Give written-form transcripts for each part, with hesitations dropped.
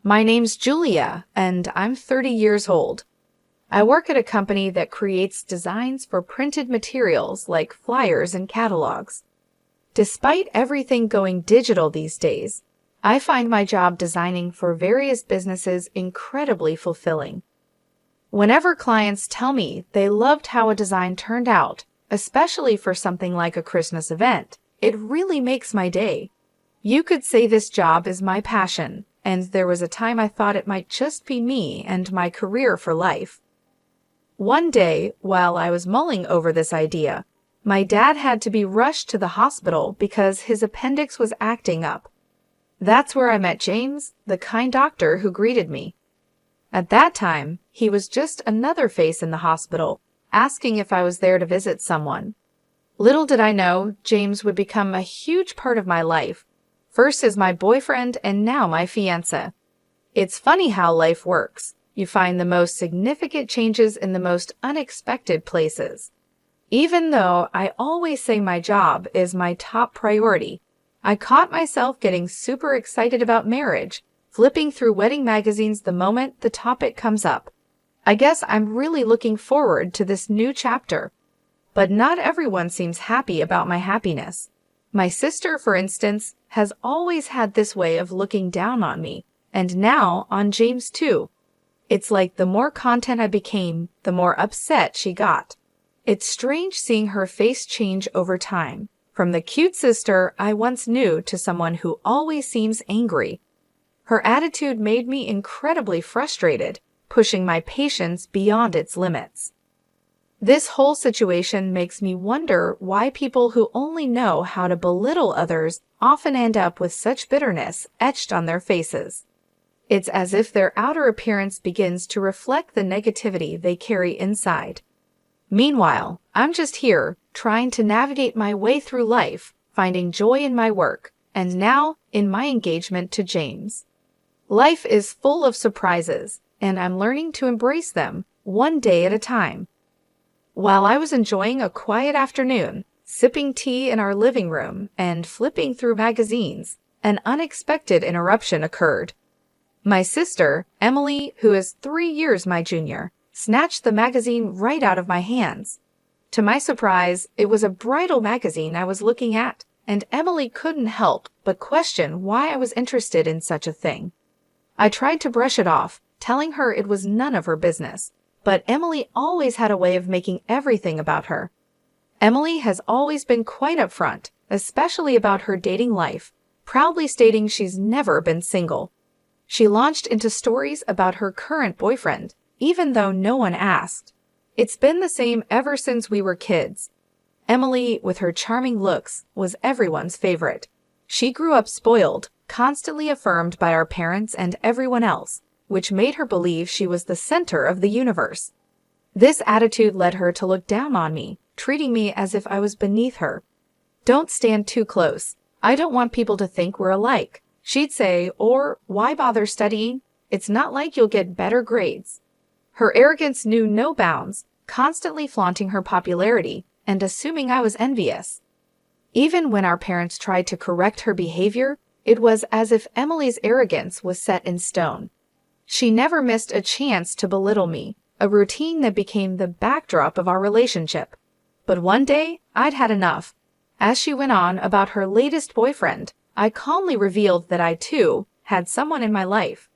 My name's Julia, and I'm 30 years old. I work at a company that creates designs for printed materials like flyers and catalogs. Despite everything going digital these days, I find my job designing for various businesses incredibly fulfilling. Whenever clients tell me they loved how a design turned out, especially for something like a Christmas event, it really makes my day. You could say this job is my passion, and there was a time I thought it might just be me and my career for life. One day, while I was mulling over this idea, my dad had to be rushed to the hospital because his appendix was acting up. That's where I met James, the kind doctor who greeted me. At that time, he was just another face in the hospital, asking if I was there to visit someone. Little did I know, James would become a huge part of my life, first as my boyfriend and now my fiancé. It's funny how life works. You find the most significant changes in the most unexpected places. Even though I always say my job is my top priority, I caught myself getting super excited about marriage, flipping through wedding magazines the moment the topic comes up. I guess I'm really looking forward to this new chapter. But not everyone seems happy about my happiness. My sister, for instance, has always had this way of looking down on me, and now on James too. It's like the more content I became, the more upset she got. It's strange seeing her face change over time, from the cute sister I once knew to someone who always seems angry. Her attitude made me incredibly frustrated, pushing my patience beyond its limits. This whole situation makes me wonder why people who only know how to belittle others often end up with such bitterness etched on their faces. It's as if their outer appearance begins to reflect the negativity they carry inside. Meanwhile, I'm just here, trying to navigate my way through life, finding joy in my work, and now in my engagement to James. Life is full of surprises, and I'm learning to embrace them, one day at a time. While I was enjoying a quiet afternoon, sipping tea in our living room and flipping through magazines, an unexpected interruption occurred. My sister, Emily, who is 3 years my junior, snatched the magazine right out of my hands. To my surprise, it was a bridal magazine I was looking at, and Emily couldn't help but question why I was interested in such a thing. I tried to brush it off, telling her it was none of her business, but Emily always had a way of making everything about her. Emily has always been quite upfront, especially about her dating life, proudly stating she's never been single. She launched into stories about her current boyfriend, even though no one asked. It's been the same ever since we were kids. Emily, with her charming looks, was everyone's favorite. She grew up spoiled, constantly affirmed by our parents and everyone else, which made her believe she was the center of the universe. This attitude led her to look down on me, treating me as if I was beneath her. "Don't stand too close. I don't want people to think we're alike," she'd say, or "Why bother studying? It's not like you'll get better grades." Her arrogance knew no bounds, constantly flaunting her popularity and assuming I was envious. Even when our parents tried to correct her behavior, it was as if Emily's arrogance was set in stone. She never missed a chance to belittle me, a routine that became the backdrop of our relationship. But one day, I'd had enough. As she went on about her latest boyfriend, I calmly revealed that I, too, had someone in my life.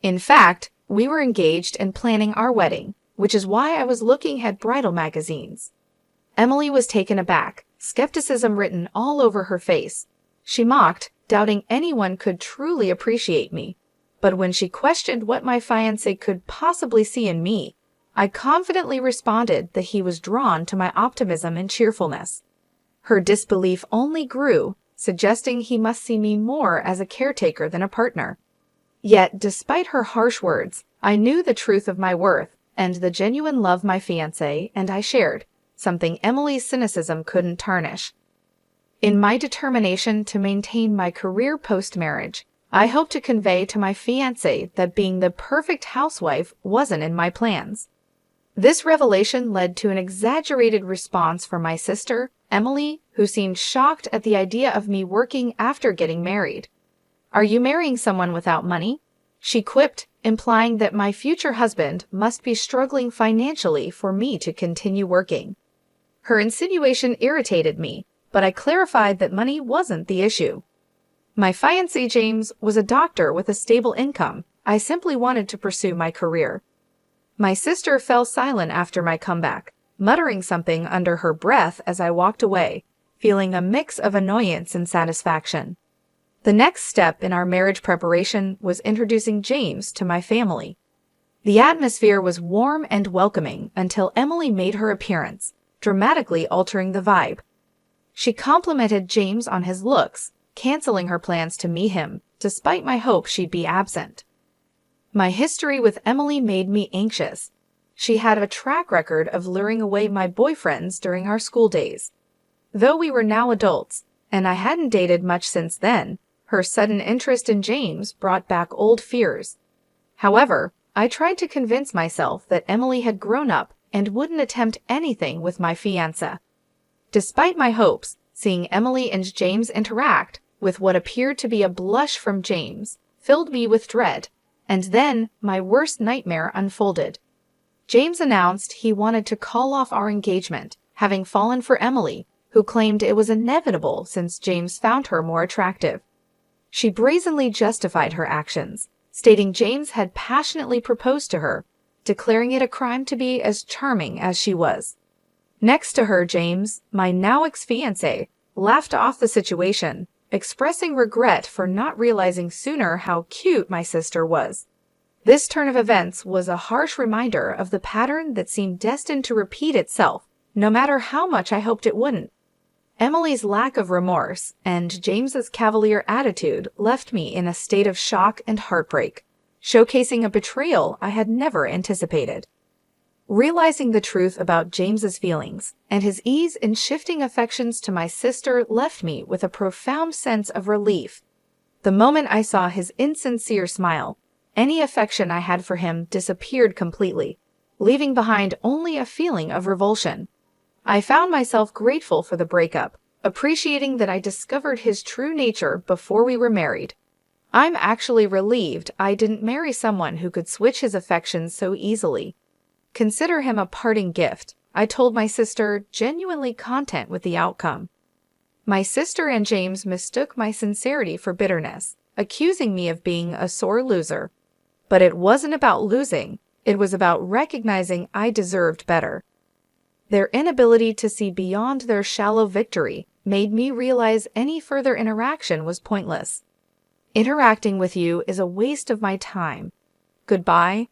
In fact, we were engaged and planning our wedding, which is why I was looking at bridal magazines. Emily was taken aback, skepticism written all over her face. She mocked, doubting anyone could truly appreciate me. But when she questioned what my fiancé could possibly see in me, I confidently responded that he was drawn to my optimism and cheerfulness. Her disbelief only grew, suggesting he must see me more as a caretaker than a partner. Yet, despite her harsh words, I knew the truth of my worth and the genuine love my fiancé and I shared, something Emily's cynicism couldn't tarnish. In my determination to maintain my career post-marriage, I hope to convey to my fiancé that being the perfect housewife wasn't in my plans. This revelation led to an exaggerated response from my sister, Emily, who seemed shocked at the idea of me working after getting married. "Are you marrying someone without money?" she quipped, implying that my future husband must be struggling financially for me to continue working. Her insinuation irritated me, but I clarified that money wasn't the issue. My fiancé James was a doctor with a stable income. I simply wanted to pursue my career. My sister fell silent after my comeback, muttering something under her breath as I walked away, feeling a mix of annoyance and satisfaction. The next step in our marriage preparation was introducing James to my family. The atmosphere was warm and welcoming until Emily made her appearance, dramatically altering the vibe. She complimented James on his looks, canceling her plans to meet him, despite my hope she'd be absent. My history with Emily made me anxious. She had a track record of luring away my boyfriends during our school days. Though we were now adults, and I hadn't dated much since then, her sudden interest in James brought back old fears. However, I tried to convince myself that Emily had grown up and wouldn't attempt anything with my fiancé. Despite my hopes, seeing Emily and James interact with what appeared to be a blush from James filled me with dread, and then my worst nightmare unfolded. James announced he wanted to call off our engagement, having fallen for Emily, who claimed it was inevitable since James found her more attractive. She brazenly justified her actions, stating James had passionately proposed to her, declaring it a crime to be as charming as she was. Next to her, James, my now ex-fiancé, laughed off the situation, expressing regret for not realizing sooner how cute my sister was. This turn of events was a harsh reminder of the pattern that seemed destined to repeat itself, no matter how much I hoped it wouldn't. Emily's lack of remorse and James's cavalier attitude left me in a state of shock and heartbreak, showcasing a betrayal I had never anticipated. Realizing the truth about James's feelings and his ease in shifting affections to my sister left me with a profound sense of relief. The moment I saw his insincere smile, any affection I had for him disappeared completely, leaving behind only a feeling of revulsion. I found myself grateful for the breakup, appreciating that I discovered his true nature before we were married. I'm actually relieved I didn't marry someone who could switch his affections so easily. Consider him a parting gift, I told my sister, genuinely content with the outcome. My sister and James mistook my sincerity for bitterness, accusing me of being a sore loser. But it wasn't about losing, it was about recognizing I deserved better. Their inability to see beyond their shallow victory made me realize any further interaction was pointless. Interacting with you is a waste of my time. Goodbye.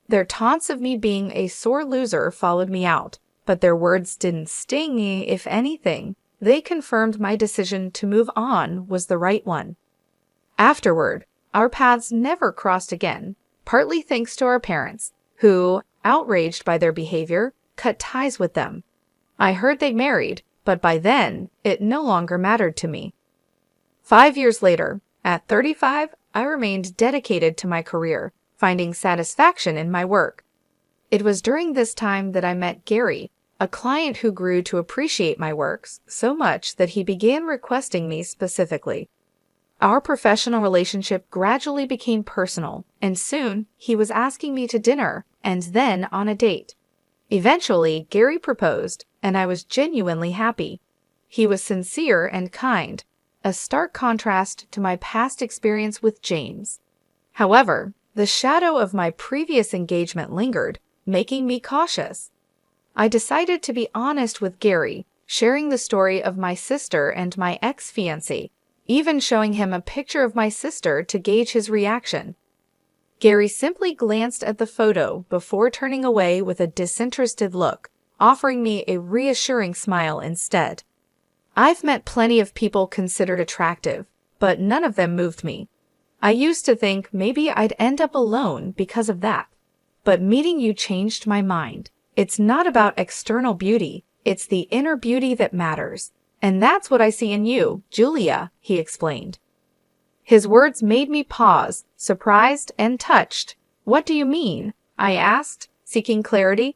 Their taunts of me being a sore loser followed me out, but their words didn't sting me. If anything, they confirmed my decision to move on was the right one. Afterward, our paths never crossed again, partly thanks to our parents, who, outraged by their behavior, cut ties with them. I heard they married, but by then, it no longer mattered to me. 5 years later, at 35, I remained dedicated to my career, finding satisfaction in my work. It was during this time that I met Gary, a client who grew to appreciate my works so much that he began requesting me specifically. Our professional relationship gradually became personal, and soon he was asking me to dinner and then on a date. Eventually, Gary proposed, and I was genuinely happy. He was sincere and kind, a stark contrast to my past experience with James. However, the shadow of my previous engagement lingered, making me cautious. I decided to be honest with Gary, sharing the story of my sister and my ex-fiancé, even showing him a picture of my sister to gauge his reaction. Gary simply glanced at the photo before turning away with a disinterested look, offering me a reassuring smile instead. I've met plenty of people considered attractive, but none of them moved me. I used to think maybe I'd end up alone because of that. But meeting you changed my mind. It's not about external beauty, it's the inner beauty that matters. And that's what I see in you, Julia, he explained. His words made me pause, surprised and touched. What do you mean? I asked, seeking clarity.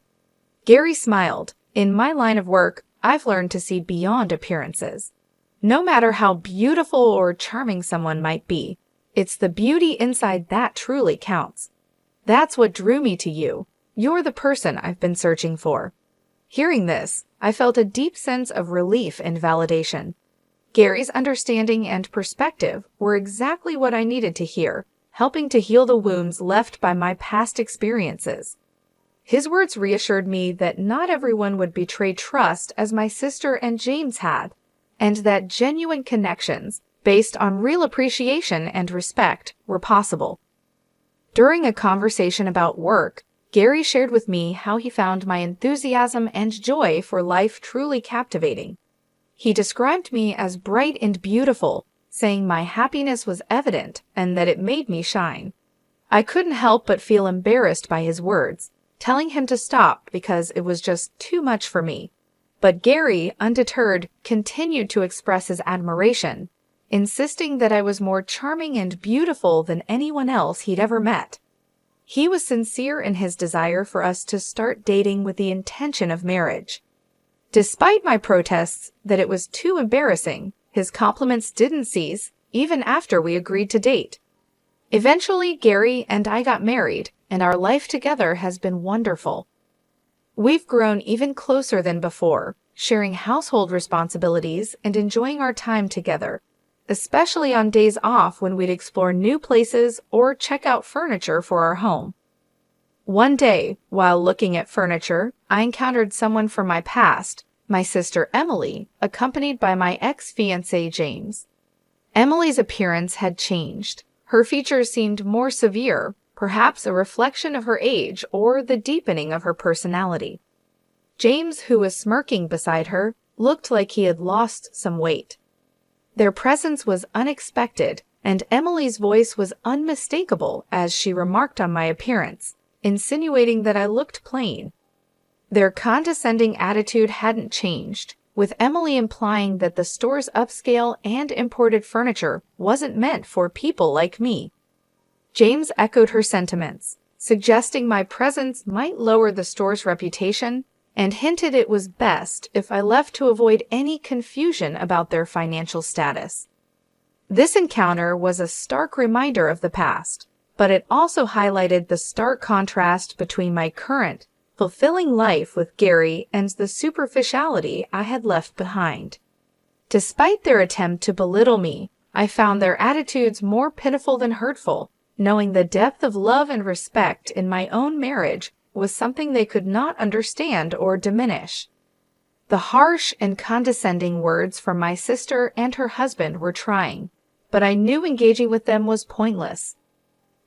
Gary smiled. In my line of work, I've learned to see beyond appearances. No matter how beautiful or charming someone might be, It's the beauty inside that truly counts. That's what drew me to you. You're the person I've been searching for." Hearing this, I felt a deep sense of relief and validation. Gary's understanding and perspective were exactly what I needed to hear, helping to heal the wounds left by my past experiences. His words reassured me that not everyone would betray trust as my sister and James had, and that genuine connections, based on real appreciation and respect, were possible. During a conversation about work, Gary shared with me how he found my enthusiasm and joy for life truly captivating. He described me as bright and beautiful, saying my happiness was evident and that it made me shine. I couldn't help but feel embarrassed by his words, telling him to stop because it was just too much for me. But Gary, undeterred, continued to express his admiration, insisting that I was more charming and beautiful than anyone else he'd ever met. He was sincere in his desire for us to start dating with the intention of marriage. Despite my protests that it was too embarrassing, his compliments didn't cease, even after we agreed to date. Eventually, Gary and I got married, and our life together has been wonderful. We've grown even closer than before, sharing household responsibilities and enjoying our time together, especially on days off when we'd explore new places or check out furniture for our home. One day, while looking at furniture, I encountered someone from my past, my sister Emily, accompanied by my ex-fiancé James. Emily's appearance had changed. Her features seemed more severe, perhaps a reflection of her age or the deepening of her personality. James, who was smirking beside her, looked like he had lost some weight. Their presence was unexpected, and Emily's voice was unmistakable as she remarked on my appearance, insinuating that I looked plain. Their condescending attitude hadn't changed, with Emily implying that the store's upscale and imported furniture wasn't meant for people like me. James echoed her sentiments, suggesting my presence might lower the store's reputation, and hinted it was best if I left to avoid any confusion about their financial status. This encounter was a stark reminder of the past, but it also highlighted the stark contrast between my current, fulfilling life with Gary and the superficiality I had left behind. Despite their attempt to belittle me, I found their attitudes more pitiful than hurtful, knowing the depth of love and respect in my own marriage was something they could not understand or diminish. The harsh and condescending words from my sister and her husband were trying, but I knew engaging with them was pointless.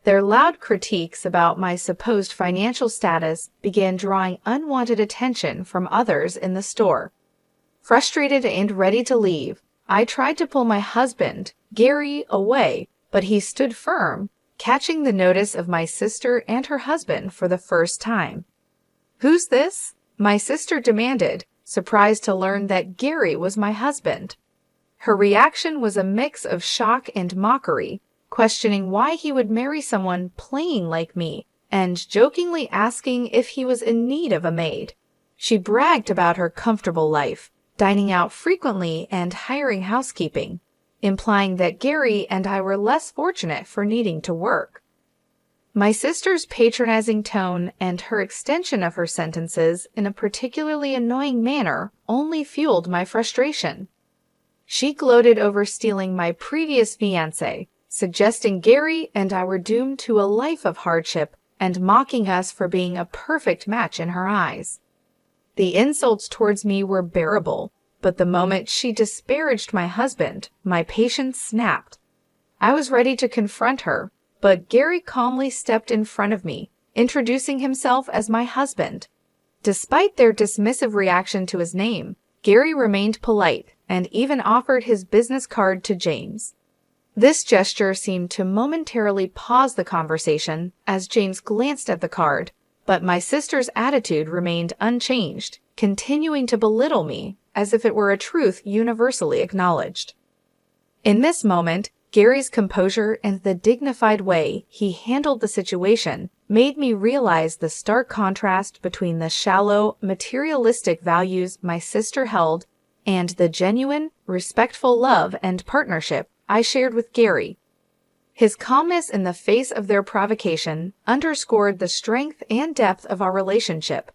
Their loud critiques about my supposed financial status began drawing unwanted attention from others in the store. Frustrated and ready to leave, I tried to pull my husband, Gary, away, but he stood firm, catching the notice of my sister and her husband for the first time. "Who's this?" my sister demanded, surprised to learn that Gary was my husband. Her reaction was a mix of shock and mockery, questioning why he would marry someone plain like me, and jokingly asking if he was in need of a maid. She bragged about her comfortable life, dining out frequently and hiring housekeeping, implying that Gary and I were less fortunate for needing to work. My sister's patronizing tone and her extension of her sentences in a particularly annoying manner only fueled my frustration. She gloated over stealing my previous fiancé, suggesting Gary and I were doomed to a life of hardship and mocking us for being a perfect match in her eyes. The insults towards me were bearable, but the moment she disparaged my husband, my patience snapped. I was ready to confront her, but Gary calmly stepped in front of me, introducing himself as my husband. Despite their dismissive reaction to his name, Gary remained polite and even offered his business card to James. This gesture seemed to momentarily pause the conversation as James glanced at the card, but my sister's attitude remained unchanged, continuing to belittle me as if it were a truth universally acknowledged. In this moment, Gary's composure and the dignified way he handled the situation made me realize the stark contrast between the shallow, materialistic values my sister held and the genuine, respectful love and partnership I shared with Gary. His calmness in the face of their provocation underscored the strength and depth of our relationship,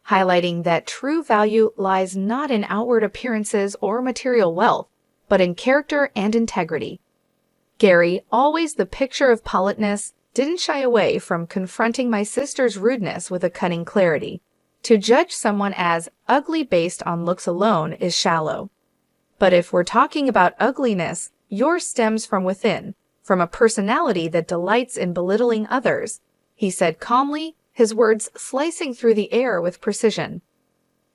highlighting that true value lies not in outward appearances or material wealth, but in character and integrity. Gary, always the picture of politeness, didn't shy away from confronting my sister's rudeness with a cutting clarity. To judge someone as ugly based on looks alone is shallow. But if we're talking about ugliness, yours stems from within, from a personality that delights in belittling others, he said calmly, his words slicing through the air with precision.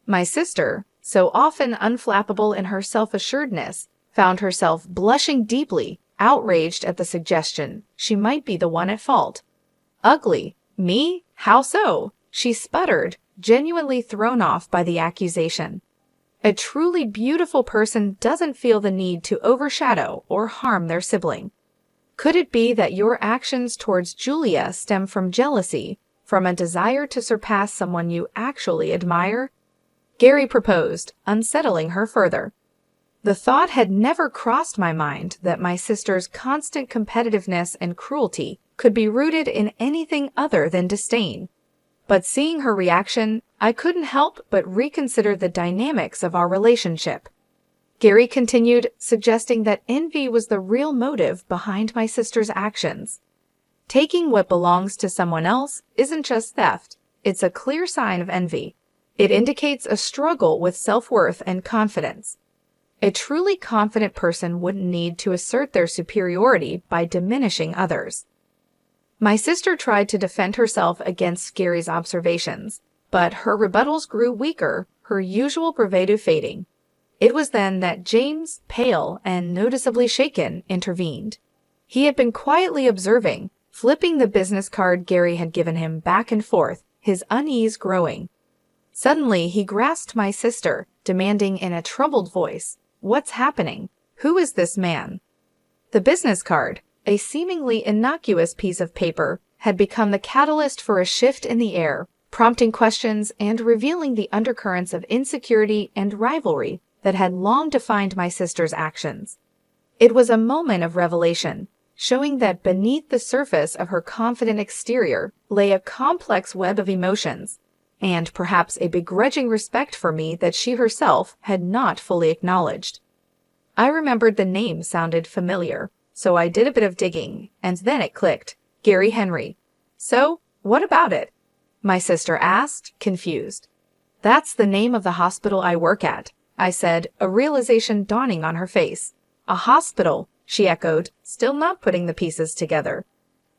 My sister, so often unflappable in her self-assuredness, found herself blushing deeply, outraged at the suggestion she might be the one at fault. Ugly? Me? How so? She sputtered, genuinely thrown off by the accusation. A truly beautiful person doesn't feel the need to overshadow or harm their sibling. Could it be that your actions towards Julia stem from jealousy, from a desire to surpass someone you actually admire? Gary proposed, unsettling her further. The thought had never crossed my mind that my sister's constant competitiveness and cruelty could be rooted in anything other than disdain. But seeing her reaction, I couldn't help but reconsider the dynamics of our relationship. Gary continued, suggesting that envy was the real motive behind my sister's actions. Taking what belongs to someone else isn't just theft, it's a clear sign of envy. It indicates a struggle with self-worth and confidence. A truly confident person wouldn't need to assert their superiority by diminishing others. My sister tried to defend herself against Gary's observations, but her rebuttals grew weaker, her usual bravado fading. It was then that James, pale and noticeably shaken, intervened. He had been quietly observing, flipping the business card Gary had given him back and forth, his unease growing. Suddenly, he grasped my sister, demanding in a troubled voice, "What's happening? Who is this man?" The business card, a seemingly innocuous piece of paper, had become the catalyst for a shift in the air, prompting questions and revealing the undercurrents of insecurity and rivalry that had long defined my sister's actions. It was a moment of revelation, showing that beneath the surface of her confident exterior lay a complex web of emotions, and perhaps a begrudging respect for me that she herself had not fully acknowledged. I remembered the name sounded familiar, so I did a bit of digging, and then it clicked. Gary Henry. "So, what about it?" my sister asked, confused. "That's the name of the hospital I work at," I said, a realization dawning on her face. "A hospital," she echoed, still not putting the pieces together.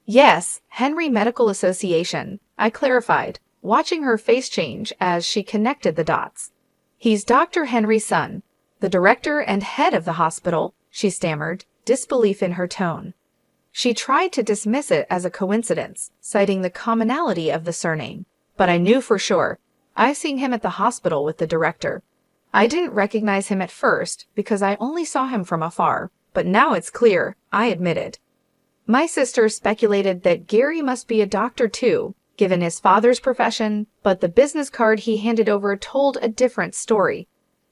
"Yes, Henry Medical Association," I clarified, watching her face change as she connected the dots. "He's Dr. Henry's son, the director and head of the hospital," she stammered, disbelief in her tone. She tried to dismiss it as a coincidence, citing the commonality of the surname. But I knew for sure. I've seen him at the hospital with the director. I didn't recognize him at first because I only saw him from afar, but now it's clear, I admitted. My sister speculated that Gary must be a doctor too, given his father's profession, but the business card he handed over told a different story.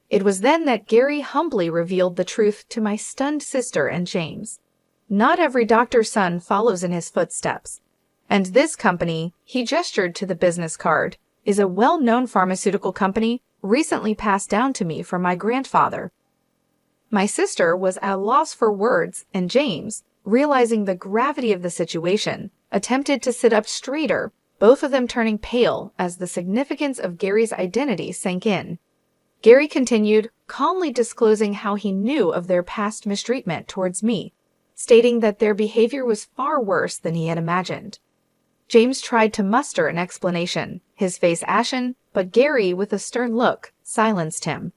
It was then that Gary humbly revealed the truth to my stunned sister and James. Not every doctor's son follows in his footsteps. And this company, he gestured to the business card, is a well-known pharmaceutical company recently passed down to me from my grandfather. My sister was at a loss for words, and James, realizing the gravity of the situation, attempted to sit up straighter, both of them turning pale as the significance of Gary's identity sank in. Gary continued, calmly disclosing how he knew of their past mistreatment towards me, stating that their behavior was far worse than he had imagined. James tried to muster an explanation, his face ashen, but Gary, with a stern look, silenced him.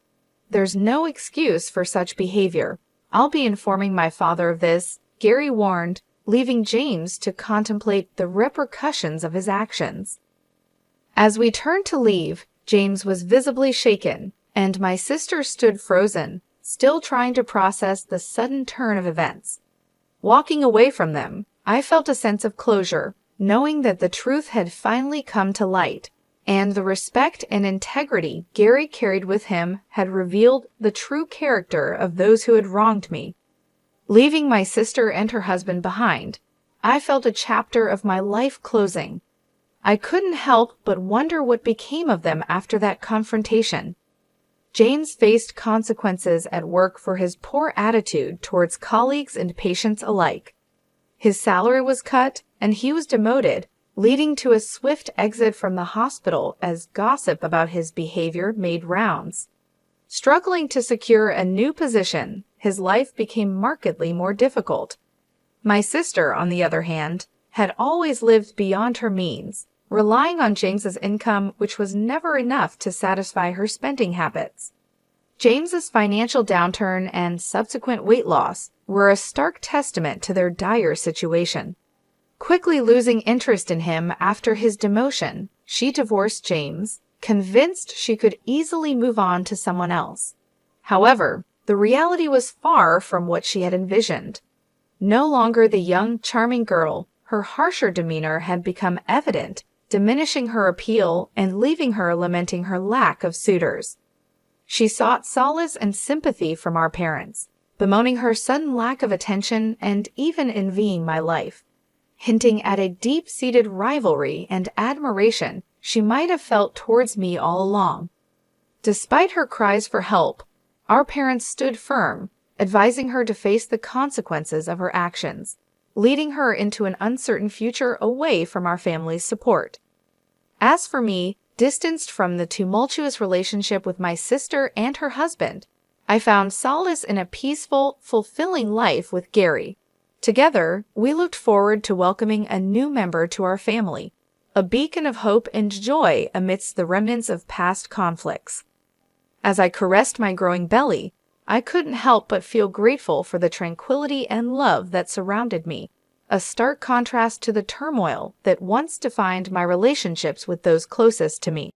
"There's no excuse for such behavior. I'll be informing my father of this," Gary warned, leaving James to contemplate the repercussions of his actions. As we turned to leave, James was visibly shaken, and my sister stood frozen, still trying to process the sudden turn of events. Walking away from them, I felt a sense of closure, knowing that the truth had finally come to light, and the respect and integrity Gary carried with him had revealed the true character of those who had wronged me. Leaving my sister and her husband behind, I felt a chapter of my life closing. I couldn't help but wonder what became of them after that confrontation. James faced consequences at work for his poor attitude towards colleagues and patients alike. His salary was cut, and he was demoted, leading to a swift exit from the hospital as gossip about his behavior made rounds. Struggling to secure a new position, his life became markedly more difficult. My sister, on the other hand, had always lived beyond her means, relying on James's income, which was never enough to satisfy her spending habits. James's financial downturn and subsequent weight loss were a stark testament to their dire situation. Quickly losing interest in him after his demotion, she divorced James, convinced she could easily move on to someone else. However, the reality was far from what she had envisioned. No longer the young, charming girl, her harsher demeanor had become evident, diminishing her appeal and leaving her lamenting her lack of suitors. She sought solace and sympathy from our parents, bemoaning her sudden lack of attention and even envying my life, hinting at a deep-seated rivalry and admiration she might have felt towards me all along. Despite her cries for help, our parents stood firm, advising her to face the consequences of her actions, leading her into an uncertain future away from our family's support. As for me, distanced from the tumultuous relationship with my sister and her husband, I found solace in a peaceful, fulfilling life with Gary. Together, we looked forward to welcoming a new member to our family, a beacon of hope and joy amidst the remnants of past conflicts. As I caressed my growing belly, I couldn't help but feel grateful for the tranquility and love that surrounded me, a stark contrast to the turmoil that once defined my relationships with those closest to me.